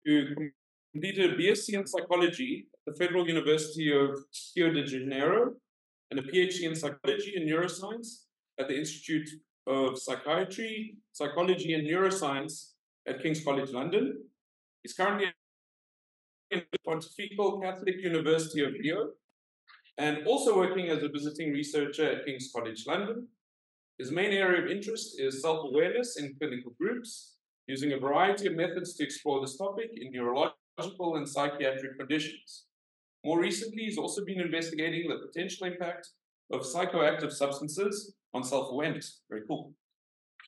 who completed a BSc in psychology at the Federal University of Rio de Janeiro and a PhD in psychology and neuroscience at the Institute of Psychiatry, Psychology and Neuroscience at King's College London. He's currently in the Pontifícia Catholic University of Rio and also working as a visiting researcher at King's College London. His main area of interest is self-awareness in clinical groups, using a variety of methods to explore this topic in neurological and psychiatric conditions. More recently, he's also been investigating the potential impact of psychoactive substances on self-awareness. Very cool.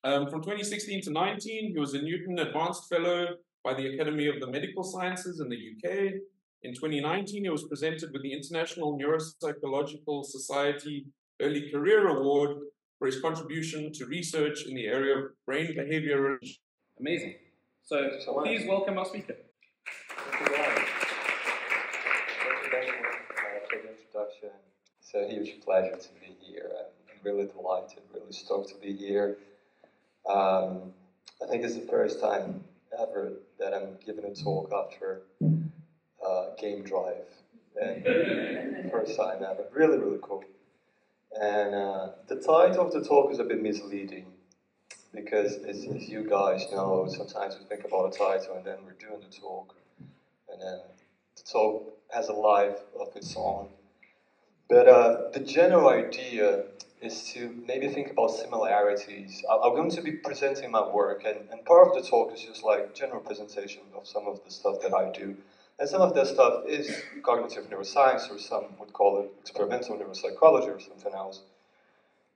From 2016 to 19, he was a Newton Advanced Fellow by the Academy of the Medical Sciences in the UK. In 2019, he was presented with the International Neuropsychological Society Early Career Award for his contribution to research in the area of brain behavior. Amazing. So please welcome our speaker. Thank you, Daniel. Thank you, Daniel, for the introduction. It's a huge pleasure to be here. I'm really delighted, really stoked to be here. I think it's the first time ever that I'm giving a talk after game drive. And first time ever. Really, really cool. And the title of the talk is a bit misleading because, as you guys know, sometimes we think about a title and then we're doing the talk, and then the talk has a life of its own. But the general idea is to maybe think about similarities. I'm going to be presenting my work, and part of the talk is just like general presentation of some of the stuff that I do. And some of that stuff is cognitive neuroscience, or some would call it experimental neuropsychology or something else.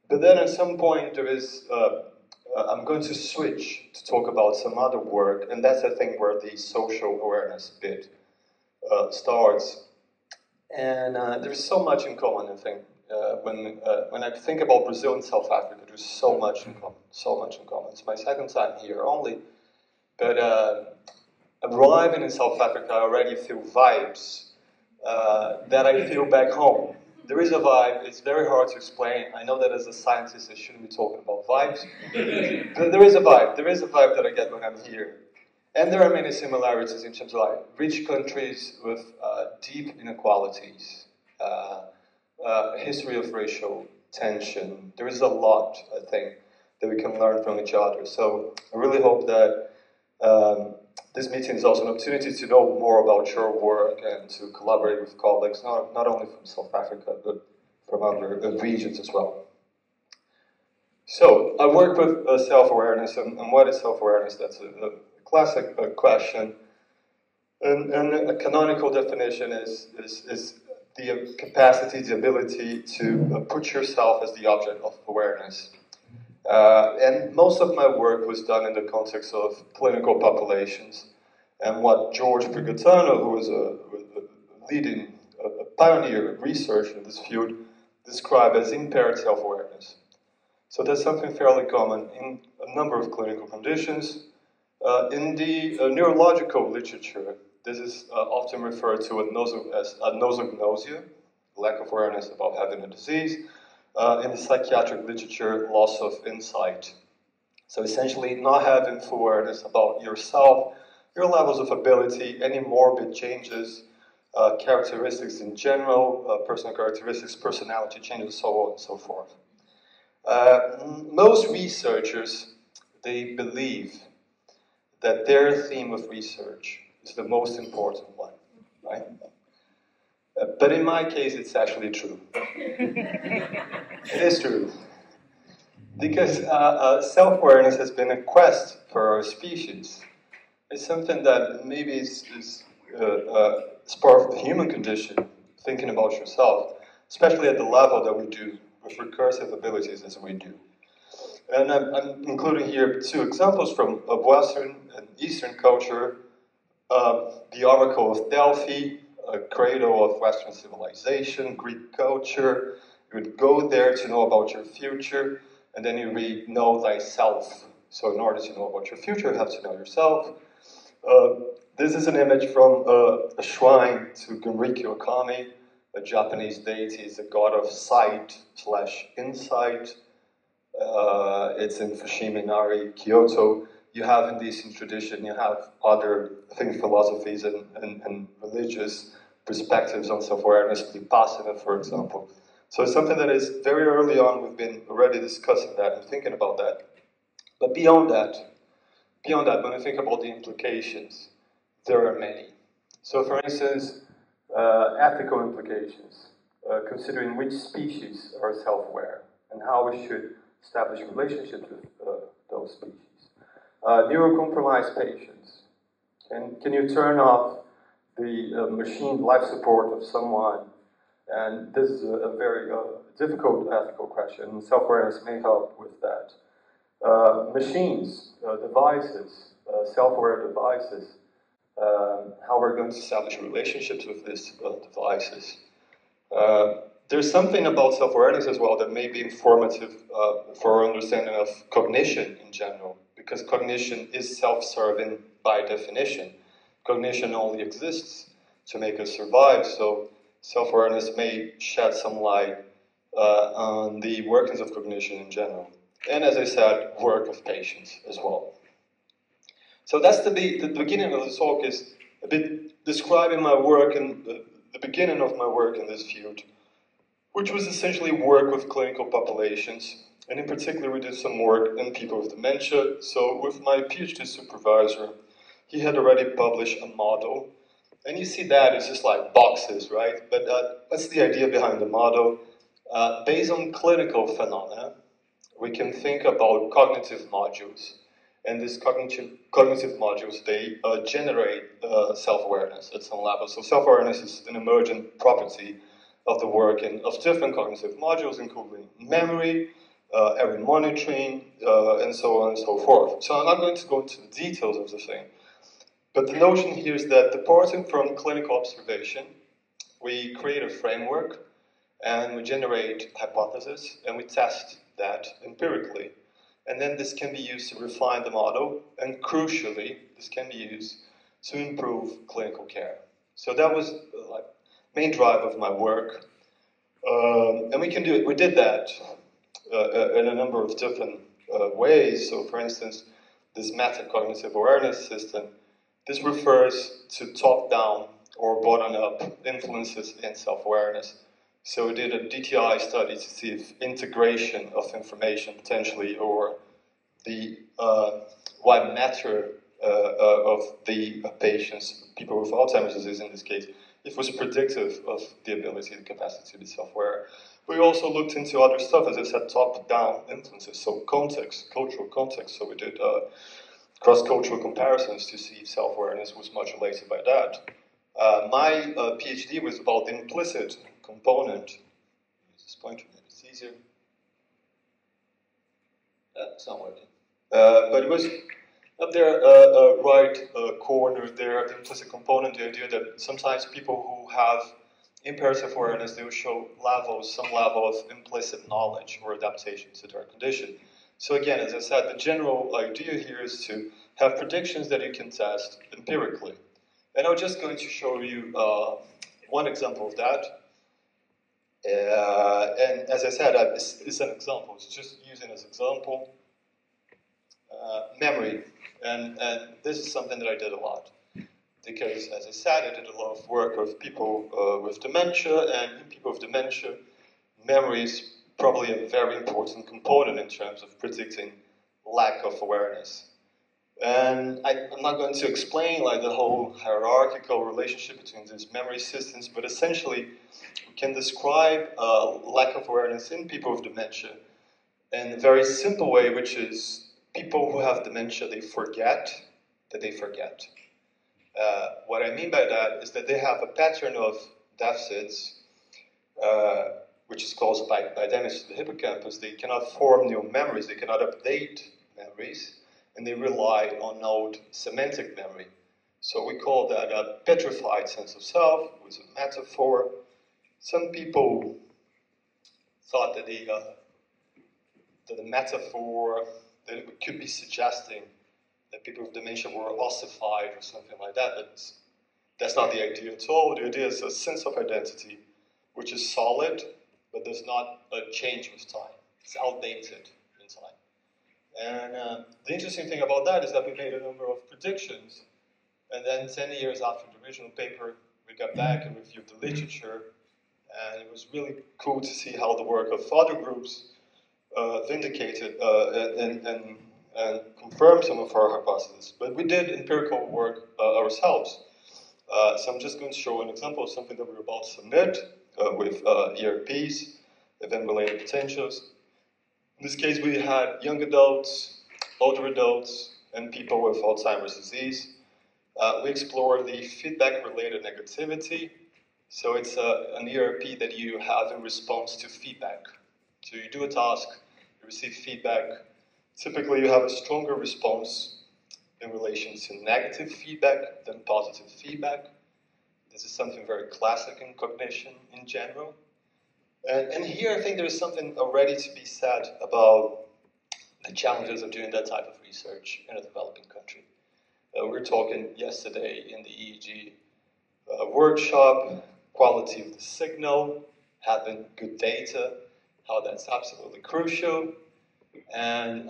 But then at some point there is, I'm going to switch to talk about some other work, and that's the thing where the social awareness bit starts. And there's so much in common, I think. When I think about Brazil and South Africa, there's so much in common, so much in common. It's my second time here only, but arriving in South Africa, I already feel vibes that I feel back home. There is a vibe. It's very hard to explain. I know that as a scientist, I shouldn't be talking about vibes, but there is a vibe. There is a vibe that I get when I'm here. And there are many similarities in terms of like rich countries with deep inequalities, history of racial tension. There is a lot, I think, that we can learn from each other. So I really hope that this meeting is also an opportunity to know more about your work and to collaborate with colleagues, not only from South Africa, but from other regions as well. So I work with self-awareness, and what is self-awareness? That's a classic question. And a canonical definition is the capacity, the ability to put yourself as the object of awareness. And most of my work was done in the context of clinical populations. And what George Brigatano, who was a leading, a pioneer researcher in this field, described as impaired self-awareness. So that's something fairly common in a number of clinical conditions. In the neurological literature, this is often referred to as anosognosia, lack of awareness about having a disease. In the psychiatric literature, loss of insight. So essentially not having full awareness about yourself, your levels of ability, any morbid changes, characteristics in general, personal characteristics, personality changes, so on and so forth. Most researchers, they believe that their theme of research is the most important one, right? But in my case, it's actually true. It is true. Because self-awareness has been a quest for our species. It's something that maybe is part of the human condition, thinking about yourself, especially at the level that we do, with recursive abilities as we do. And I'm including here two examples from Western and Eastern culture. The Oracle of Delphi, a cradle of Western civilization, Greek culture. You would go there to know about your future, and then you read Know Thyself. So in order to know about your future, you have to know yourself. This is an image from a shrine to Genrikyo Kami, a Japanese deity. It's a god of sight/insight. It's in Fushimi Inari, Kyoto. you have in the Eastern tradition, you have other, I think, philosophies and religious perspectives on self-awareness, Vipassana, for example. So it's something that is very early on, we've been already discussing that and thinking about that. But beyond that, when we think about the implications, there are many. So for instance, ethical implications, considering which species are self-aware and how we should establish relationships with those species. Neurocompromised patients. Can you turn off the machine life support of someone? And this is a very difficult ethical question. Self-awareness may help with that. Machines, devices, self-aware devices, how we're going to establish relationships with these devices. There's something about self-awareness as well that may be informative for our understanding of cognition in general, because cognition is self-serving by definition. Cognition only exists to make us survive, so self-awareness may shed some light on the workings of cognition in general. And as I said, work of patients as well. So that's the beginning of the talk, is a bit describing my work and the beginning of my work in this field, which was essentially work with clinical populations. And in particular, we did some work in people with dementia. So with my PhD supervisor, he had already published a model. And you see that, it's just like boxes, right? But what's the idea behind the model? Based on clinical phenomena, we can think about cognitive modules. And these cognitive modules, they generate self-awareness at some level. So self-awareness is an emergent property of the work and of different cognitive modules, including memory, error monitoring, and so on and so forth. So I'm not going to go into the details of the thing. But the notion here is that departing from clinical observation, we create a framework and we generate hypotheses and we test that empirically. And then this can be used to refine the model, and crucially, this can be used to improve clinical care. So that was the main drive of my work. And we can do it. We did that in a number of different ways. So for instance, this metacognitive awareness system, this refers to top-down or bottom-up influences in self-awareness. So we did a DTI study to see if integration of information potentially, or the white matter of the patients, people with Alzheimer's disease in this case, it was predictive of the ability, the capacity to be self-aware. We also looked into other stuff, as I said, top-down influences, so context, cultural context. So we did cross-cultural comparisons to see if self-awareness was modulated by that. My PhD was about the implicit component. Use this pointer, maybe it's easier. It's not working. But it was up there, right corner there, the implicit component, the idea that sometimes people who have impaired self-awareness, they will show some level of implicit knowledge or adaptation to their condition. So again, as I said, the general idea here is to have predictions that you can test empirically. And I'm just going to show you one example of that. And as I said, it's an example. It's just using as example memory. And this is something that I did a lot. Because, as I said, I did a lot of work with people with dementia. And in people with dementia, memory is probably a very important component in terms of predicting lack of awareness. And I'm not going to explain the whole hierarchical relationship between these memory systems, but essentially we can describe lack of awareness in people with dementia in a very simple way, which is people who have dementia, they forget that they forget. What I mean by that is that they have a pattern of deficits, which is caused by damage to the hippocampus. They cannot form new memories, they cannot update memories, and they rely on old semantic memory. So we call that a petrified sense of self, with a metaphor. Some people thought that the metaphor, that it could be suggesting that people with dementia were ossified or something like that, but that's not the idea at all. The idea is a sense of identity, which is solid, but does not change with time. It's outdated in time. And the interesting thing about that is that we made a number of predictions, and then 10 years after the original paper, we got back and reviewed the literature, and it was really cool to see how the work of other groups vindicated and confirmed some of our hypotheses. But we did empirical work ourselves. So I'm just going to show an example of something that we're about to submit with ERPs, event-related potentials. In this case, we had young adults, older adults, and people with Alzheimer's disease. We explored the feedback-related negativity. So it's an ERP that you have in response to feedback. So you do a task, you receive feedback. Typically, you have a stronger response in relation to negative feedback than positive feedback. This is something very classic in cognition in general. And here I think there's something already to be said about the challenges of doing that type of research in a developing country. We were talking yesterday in the EEG workshop, quality of the signal, having good data, how that's absolutely crucial. And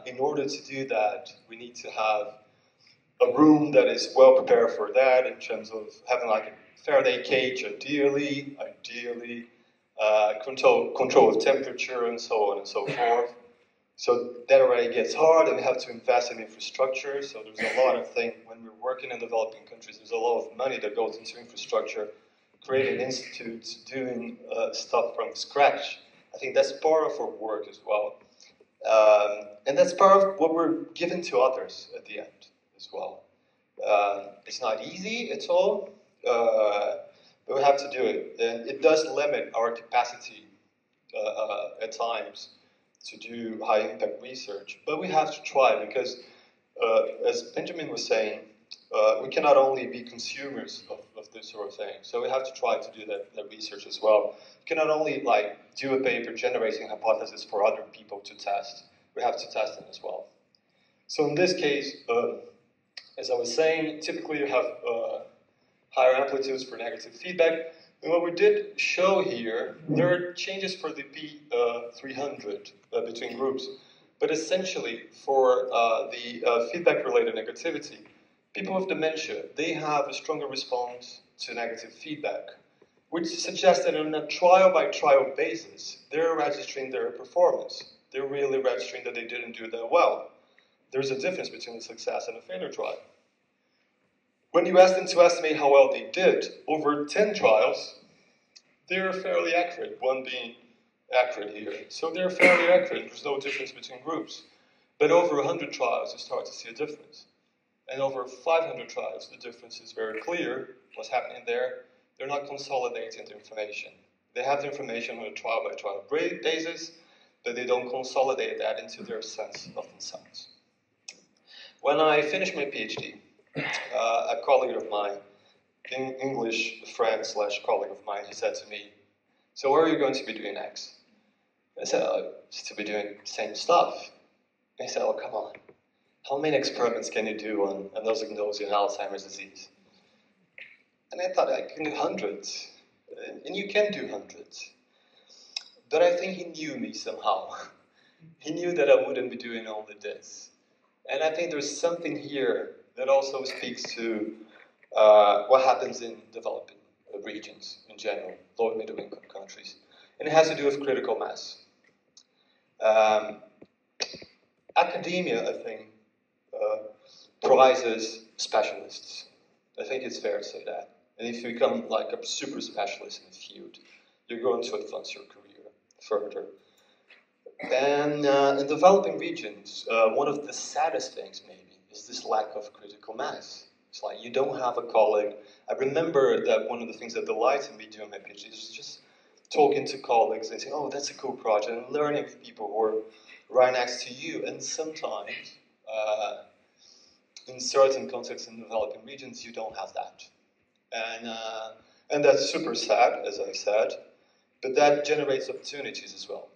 in order to do that, we need to have a room that is well prepared for that in terms of having like a Faraday cage, ideally, control of temperature and so on and so forth. So that already gets hard, and we have to invest in infrastructure. So there's a lot of things when we're working in developing countries. There's a lot of money that goes into infrastructure, creating institutes, doing stuff from scratch. I think that's part of our work as well, and that's part of what we're giving to others at the end as well. It's not easy at all, but we have to do it, and it does limit our capacity at times to do high-impact research. But we have to try because, as Benjamin was saying, we cannot only be consumers of this sort of thing. So we have to try to do that research as well. We cannot only do a paper generating hypotheses for other people to test. We have to test them as well. So in this case, as I was saying, typically you have higher amplitudes for negative feedback. And what we did show here, there are changes for the P300 between groups. But essentially, for the feedback-related negativity, people with dementia, they have a stronger response to negative feedback, which suggests that on a trial-by-trial basis, they're registering their performance. They're really registering that they didn't do that well. There's a difference between a success and a failure trial. When you ask them to estimate how well they did, over 10 trials, they're fairly accurate, one being accurate here. So they're fairly accurate, there's no difference between groups. But over 100 trials, you start to see a difference. And over 500 trials, the difference is very clear. What's happening there? They're not consolidating the information. They have the information on a trial-by-trial basis, but they don't consolidate that into their sense of themselves. When I finished my PhD, a colleague of mine, an English friend / colleague of mine, he said to me, "So what are you going to be doing next?" I said, "To be doing the same stuff." And he said, "Oh, come on. How many experiments can you do on anosognosia and Alzheimer's disease?" And I thought, I can do hundreds. And you can do hundreds. But I think he knew me somehow. He knew that I wouldn't be doing only this. And I think there's something here that also speaks to what happens in developing regions in general, low and middle income countries. And it has to do with critical mass. Academia, I think, prizes specialists. I think it's fair to say that. And if you become like a super specialist in a field, you're going to advance your career further. And in developing regions, one of the saddest things maybe is this lack of critical mass. It's like you don't have a colleague. I remember that one of the things that delighted me doing my PhD is just talking to colleagues and saying, "Oh, that's a cool project," and learning from people who are right next to you. And sometimes, in certain contexts in developing regions, you don't have that. And that's super sad, as I said, but that generates opportunities as well.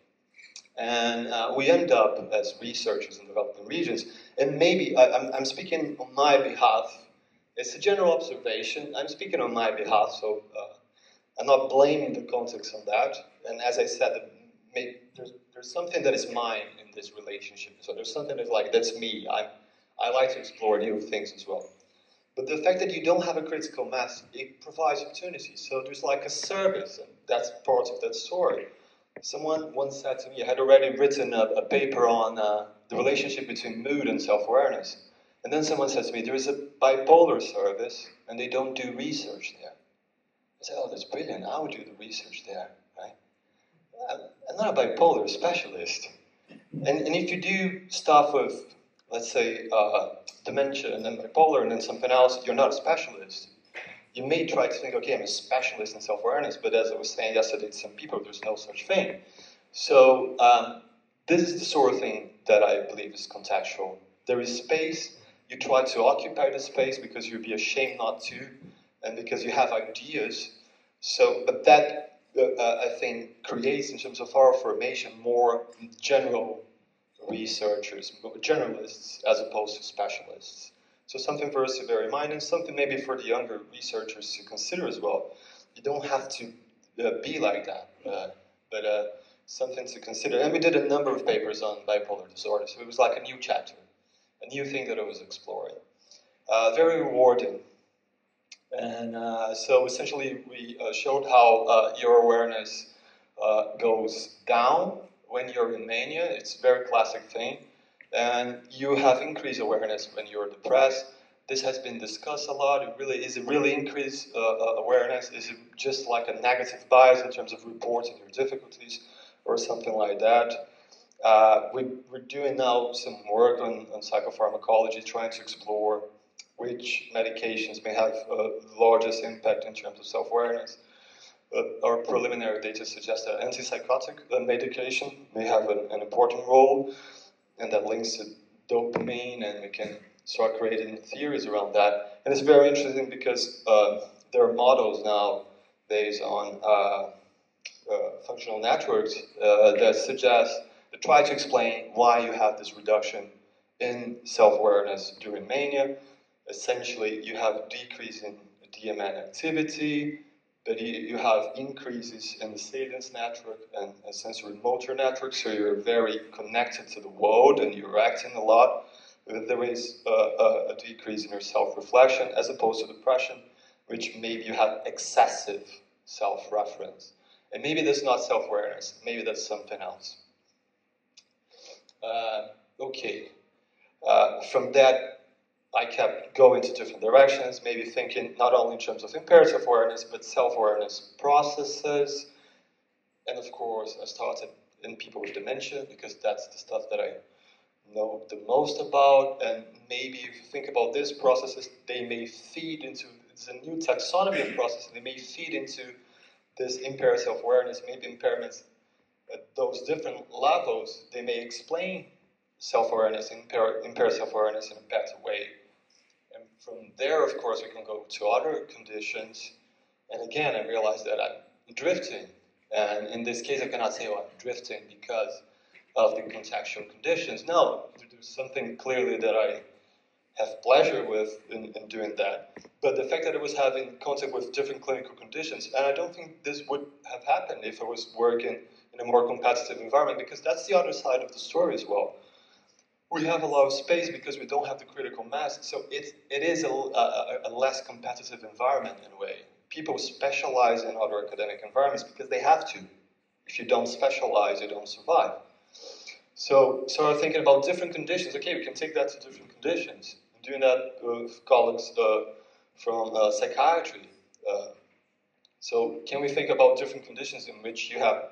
And we end up as researchers in developing regions, and maybe I'm speaking on my behalf. It's a general observation. I'm speaking on my behalf, so I'm not blaming the context on that. And as I said, there's something that is mine in this relationship. So there's something that's like, that's me. I like to explore new things as well. But the fact that you don't have a critical mass, it provides opportunities. So there's like a service, and that's part of that story. Someone once said to me, I had already written a paper on the relationship between mood and self-awareness. And then someone said to me, there is a bipolar service, and they don't do research there. I said, oh, that's brilliant. I would do the research there, right? I'm not a bipolar specialist. And if you do stuff with, let's say, dementia and then bipolar and then something else, you're not a specialist. You may try to think, okay, I'm a specialist in self-awareness, but as I was saying yesterday to some people, there's no such thing. So this is the sort of thing that I believe is contextual. There is space. You try to occupy the space because you'd be ashamed not to, and because you have ideas. So, but that, I think, creates, in terms of our formation, more general researchers, generalists, as opposed to specialists. So something for us to bear in mind, and something maybe for the younger researchers to consider as well. You don't have to be like that, but something to consider. And we did a number of papers on bipolar disorder, so it was like a new chapter, a new thing that I was exploring. Very rewarding. And so essentially we showed how your awareness goes down when you're in mania. It's a very classic thing. And you have increased awareness when you're depressed. This has been discussed a lot. Is it really increased awareness? Is it just like a negative bias in terms of reporting your difficulties or something like that? We're doing now some work on psychopharmacology, trying to explore which medications may have the largest impact in terms of self-awareness. Our preliminary data suggests that antipsychotic medication may have an important role, and that links to dopamine, and we can start creating theories around that. And it's very interesting because there are models now based on functional networks that try to explain why you have this reduction in self-awareness during mania. Essentially, you have a decrease in DMN activity, but you have increases in the salience network and sensory motor network, so you're very connected to the world and you're acting a lot. There is a decrease in your self-reflection as opposed to depression, which maybe you have excessive self-reference. And maybe that's not self-awareness, maybe that's something else. From that, I kept going to different directions, maybe thinking not only in terms of impaired self-awareness, but self-awareness processes. And of course, I started in people with dementia, because that's the stuff that I know the most about. And maybe if you think about these processes, they may feed into, it's a new taxonomy of processes, they may feed into this impaired self-awareness, maybe impairments at those different levels, they may explain self-awareness, impaired self-awareness in a better way. And from there, of course, we can go to other conditions. And again, I realized that I'm drifting. And in this case, I cannot say, oh, I'm drifting because of the contextual conditions. No, there's something clearly that I have pleasure with in doing that. But the fact that I was having contact with different clinical conditions, and I don't think this would have happened if I was working in a more competitive environment, because that's the other side of the story as well. We have a lot of space because we don't have the critical mass, so it is a less competitive environment in a way. People specialize in other academic environments because they have to. If you don't specialize, you don't survive. So I'm thinking about different conditions. Okay, we can take that to different conditions. I'm doing that with colleagues from psychiatry. So can we think about different conditions in which you have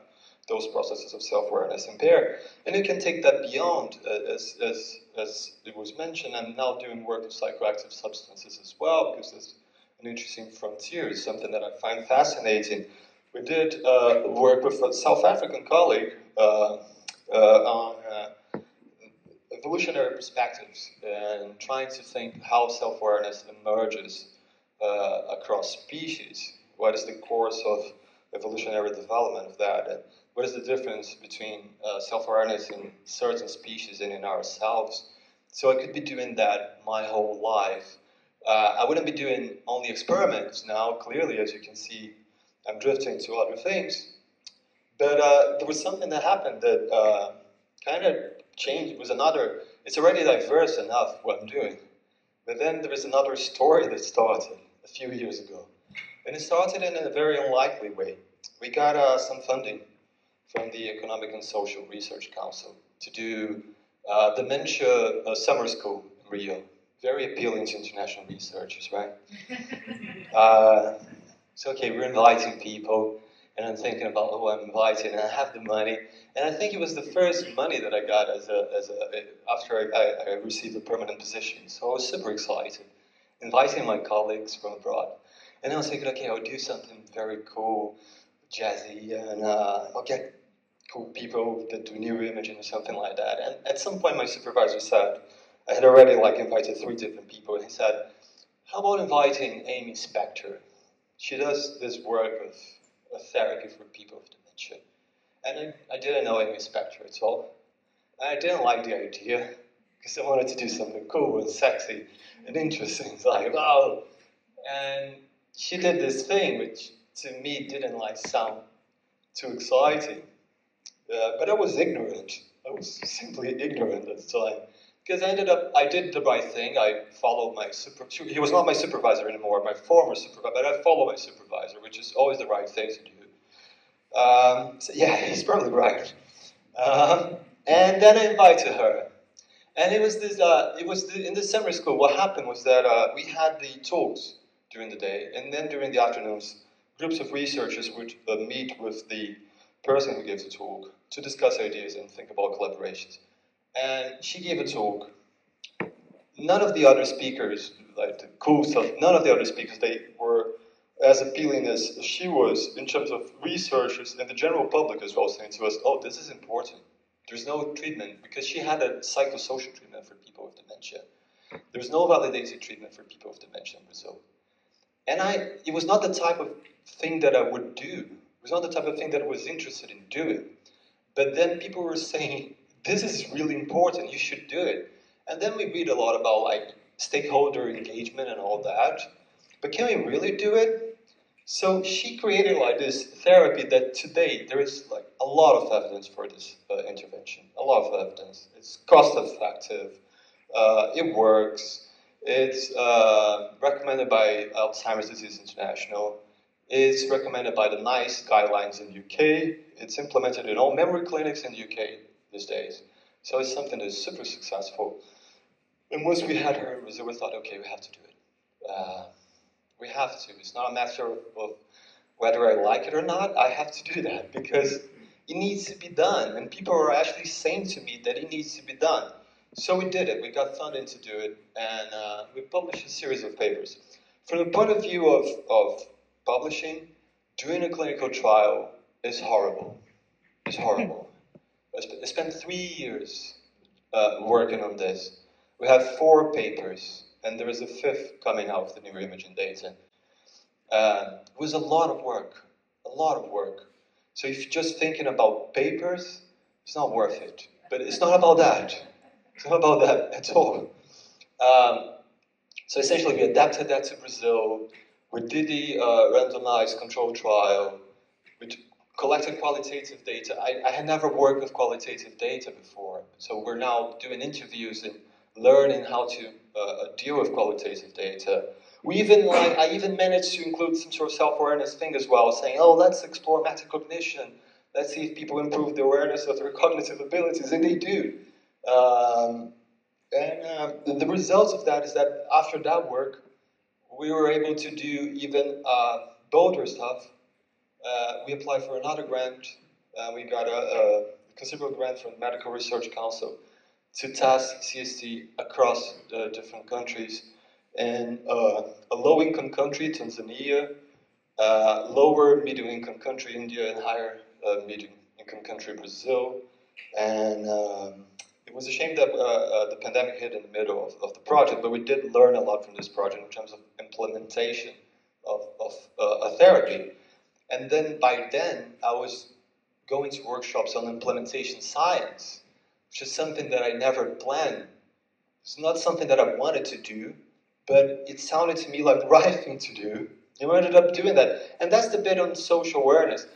those processes of self-awareness impaired? And you can take that beyond, as it was mentioned. I'm now doing work with psychoactive substances as well, because there's an interesting frontier. It's something that I find fascinating. We did work with a South African colleague on evolutionary perspectives and trying to think how self-awareness emerges across species. What is the course of evolutionary development of that? And what is the difference between self-awareness in certain species and in ourselves? So I could be doing that my whole life. I wouldn't be doing only experiments now. Clearly, as you can see, I'm drifting to other things. But there was something that happened that kind of changed. It's already diverse enough what I'm doing. But then there was another story that started a few years ago. And it started in a very unlikely way. We got some funding from the Economic and Social Research Council to do dementia summer school in Rio. Very appealing to international researchers, right? So, okay, we're inviting people, and I'm thinking about who I'm inviting, and I have the money. And I think it was the first money that I got after I received a permanent position. So I was super excited, inviting my colleagues from abroad. And I was thinking, okay, I'll do something very cool, jazzy, and I'll get cool people that do neuroimaging or something like that. And at some point, my supervisor said, I had already invited 3 different people, and he said, how about inviting Amy Spector? She does this work of therapy for people with dementia. And I didn't know Amy Spector at all. I didn't like the idea, because I wanted to do something cool and sexy and interesting. It's like, wow. And she did this thing, which to me didn't sound too exciting. But I was ignorant. I was simply ignorant at the time. Because I did the right thing. I followed my he was not my supervisor anymore, my former supervisor, but I followed my supervisor, which is always the right thing to do. So yeah, he's probably right. And then I invited her. And it was in the summer school, what happened was that we had the talks during the day, and then during the afternoons, groups of researchers would meet with the person who gave the talk to discuss ideas and think about collaborations. And she gave a talk. None of the other speakers, the cool stuff, none of the other speakers, they were as appealing as she was in terms of researchers and the general public as well, saying to us, oh, this is important. There's no treatment, because she had a psychosocial treatment for people with dementia. There's no validated treatment for people with dementia in Brazil. And it was not the type of thing that I would do. It was not the type of thing that I was interested in doing. But then people were saying, this is really important, you should do it. And then we read a lot about stakeholder engagement and all that. But can we really do it? So she created this therapy that today there is a lot of evidence for this intervention. A lot of evidence. It's cost effective. It works. It's recommended by Alzheimer's Disease International. It's recommended by the NICE guidelines in the UK. It's implemented in all memory clinics in the UK these days. So it's something that's super successful. And once we had her in Brazil, we thought, okay, we have to do it. We have to. It's not a matter of whether I like it or not. I have to do that because it needs to be done. And people are actually saying to me that it needs to be done. So we did it. We got funding to do it. And we published a series of papers. From the point of view of publishing, doing a clinical trial is horrible. It's horrible. I spent 3 years working on this. We have 4 papers, and there is a 5th coming out with the neuroimaging data. It was a lot of work, So if you're just thinking about papers, it's not worth it. But it's not about that. It's not about that at all. So essentially, we adapted that to Brazil. We did the randomized control trial. We collected qualitative data. I had never worked with qualitative data before. So we're now doing interviews and learning how to deal with qualitative data. I even managed to include some sort of self-awareness thing as well, saying, oh, let's explore metacognition. Let's see if people improve the awareness of their cognitive abilities, and they do. The results of that is that after that work, we were able to do even bolder stuff. We applied for another grant. We got a considerable grant from the Medical Research Council to test CST across different countries. And a low-income country, Tanzania, lower medium-income country, India, and higher medium-income country, Brazil. And it was a shame that the pandemic hit in the middle of the project, but we did learn a lot from this project in terms of implementation of a therapy. And then by then, I was going to workshops on implementation science, which is something that I never planned. It's not something that I wanted to do, but it sounded to me like the right thing to do. And we ended up doing that. And that's the bit on social awareness.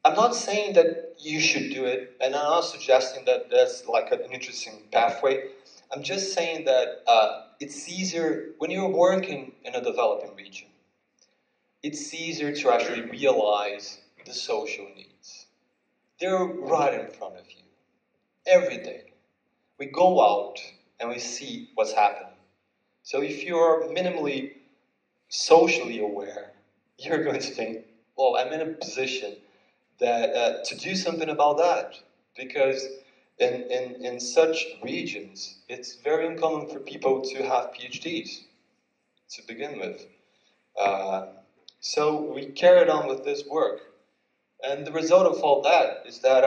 I'm not saying that you should do it, and I'm not suggesting that that's like an interesting pathway. I'm just saying that it's easier when you're working in a developing region. It's easier to actually realize the social needs. They're right in front of you every day. We go out and we see what's happening. So if you're minimally socially aware, you're going to think, well, I'm in a position that to do something about that. Because in such regions, it's very uncommon for people to have PhDs to begin with. So we carried on with this work. And the result of all that is that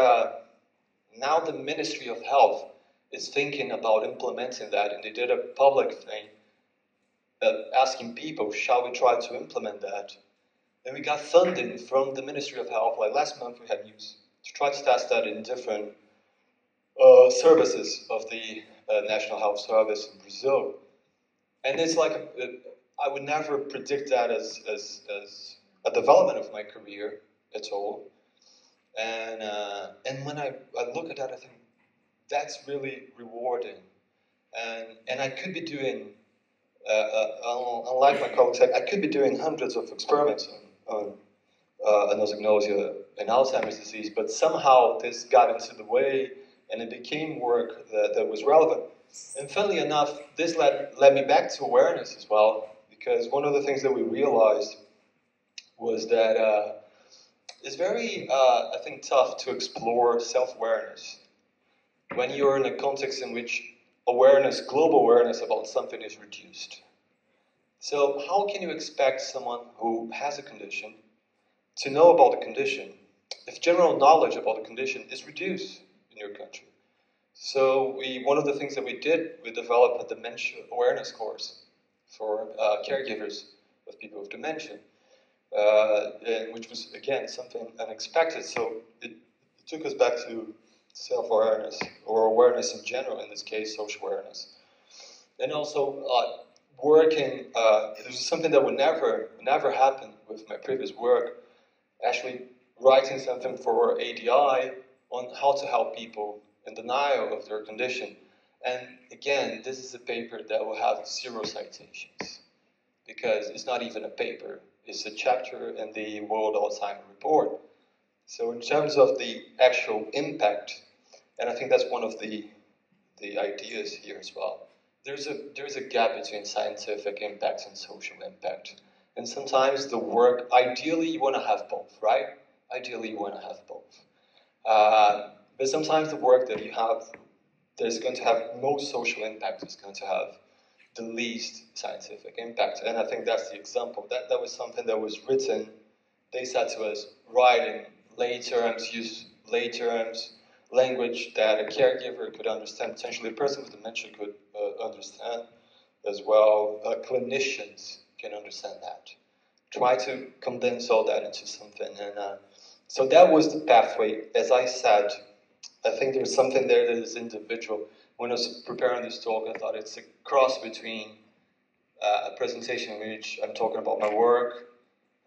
now the Ministry of Health is thinking about implementing that, and they did a public thing asking people, shall we try to implement that? And we got funding from the Ministry of Health, like last month we had news, to try to test that in different services of the National Health Service in Brazil. And it's like, I would never predict that as a development of my career at all. And when I look at that, I think that's really rewarding. And I could be doing, unlike my colleagues, I could be doing hundreds of experiments on anosognosia and Alzheimer's disease, but somehow this got into the way and it became work that was relevant. And funnily enough, this led me back to awareness as well, because one of the things that we realized was that it's very, I think, tough to explore self-awareness when you're in a context in which awareness, global awareness about something is reduced. So how can you expect someone who has a condition to know about the condition if general knowledge about the condition is reduced in your country? So one of the things that we did, we developed a dementia awareness course for caregivers of people with dementia, which was, again, something unexpected. So it took us back to self-awareness, or awareness in general, in this case, social awareness. And also working, this was something that would never happen with my previous work, actually writing something for ADI on how to help people in denial of their condition. And again, this is a paper that will have 0 citations, because it's not even a paper, it's a chapter in the World Alzheimer's Report. So in terms of the actual impact, and I think that's one of the ideas here as well, there's a gap between scientific impact and social impact. And sometimes the work, ideally you want to have both, right? Ideally you want to have both. But sometimes the work that you have, that's going to have most social impact is going to have the least scientific impact. And I think that's the example. That was something that was written. They said to us, write in lay terms, use lay terms, language that a caregiver could understand, potentially a person with dementia could understand as well. Clinicians can understand that. Try to condense all that into something. And so that was the pathway. As I said, I think there's something there that is individual. When I was preparing this talk, I thought it's a cross between a presentation in which I'm talking about my work,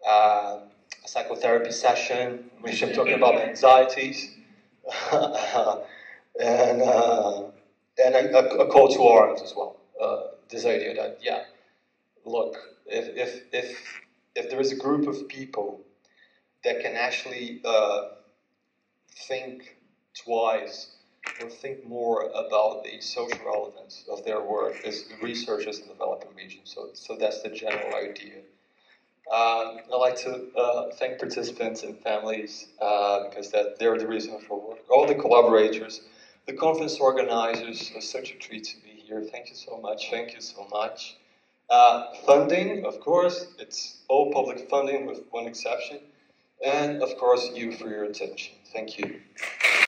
a psychotherapy session in which I'm talking about my anxieties, and a call to arms as well. This idea that, yeah, look, if there is a group of people that can actually think twice or think more about the social relevance of their work as researchers in developing regions. So that's the general idea. I'd like to thank participants and families because they're the reason for work. All the collaborators, the conference organizers, it's such a treat to be here. Thank you so much. Thank you so much. Funding, of course, it's all public funding with one exception. And of course, you for your attention. Thank you.